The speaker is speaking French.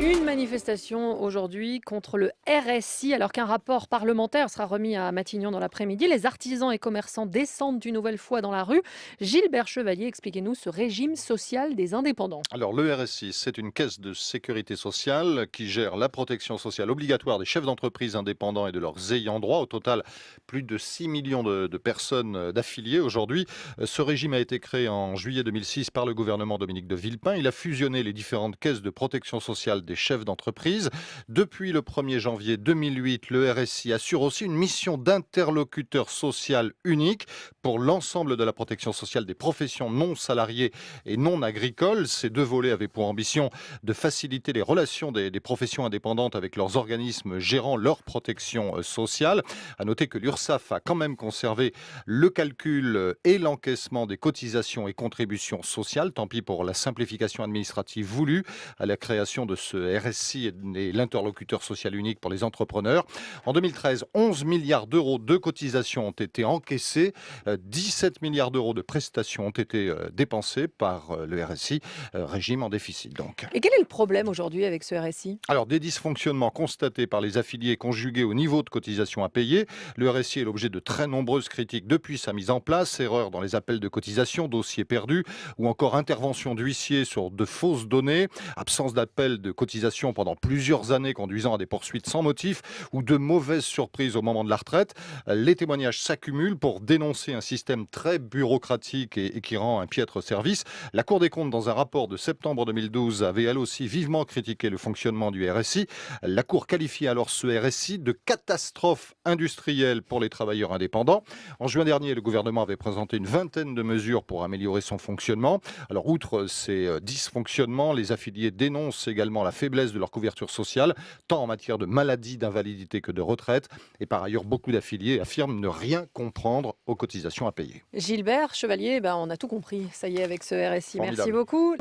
Une manifestation aujourd'hui contre le RSI, alors qu'un rapport parlementaire sera remis à Matignon dans l'après-midi. Les artisans et commerçants descendent une nouvelle fois dans la rue. Gilbert Chevalier, expliquez-nous ce régime social des indépendants. Alors le RSI, c'est une caisse de sécurité sociale qui gère la protection sociale obligatoire des chefs d'entreprise indépendants et de leurs ayants droit. Au total, plus de 6 millions de personnes d'affiliés aujourd'hui. Ce régime a été créé en juillet 2006 par le gouvernement Dominique de Villepin. Il a fusionné les différentes caisses de protection sociale des chefs d'entreprise. Depuis le 1er janvier 2008, le RSI assure aussi une mission d'interlocuteur social unique pour l'ensemble de la protection sociale des professions non salariées et non agricoles. Ces deux volets avaient pour ambition de faciliter les relations des professions indépendantes avec leurs organismes gérant leur protection sociale. À noter que l'URSSAF a quand même conservé le calcul et l'encaissement des cotisations et contributions sociales. Tant pis pour la simplification administrative voulue à la création de ce RSI et l'interlocuteur social unique pour les entrepreneurs. En 2013, 11 milliards d'euros de cotisations ont été encaissés, 17 milliards d'euros de prestations ont été dépensés par le RSI, régime en déficit donc. Et quel est le problème aujourd'hui avec ce RSI? Alors, des dysfonctionnements constatés par les affiliés conjugués au niveau de cotisation à payer. Le RSI est l'objet de très nombreuses critiques depuis sa mise en place. Erreurs dans les appels de cotisation, dossiers perdus ou encore intervention d'huissiers sur de fausses données. Absence d'appel de cotisation pendant plusieurs années conduisant à des poursuites sans motif ou de mauvaises surprises au moment de la retraite. Les témoignages s'accumulent pour dénoncer un système très bureaucratique et qui rend un piètre service. La Cour des comptes, dans un rapport de septembre 2012, avait elle aussi vivement critiqué le fonctionnement du RSI. La Cour qualifiait alors ce RSI de catastrophe industrielle pour les travailleurs indépendants. En juin dernier, le gouvernement avait présenté une vingtaine de mesures pour améliorer son fonctionnement. Alors, outre ces dysfonctionnements, les affiliés dénoncent également la faiblesse de leur couverture sociale, tant en matière de maladie, d'invalidité que de retraite. Et par ailleurs, beaucoup d'affiliés affirment ne rien comprendre aux cotisations à payer. Gilbert Chevalier, on a tout compris, ça y est, avec ce RSI. Merci Formidable. beaucoup.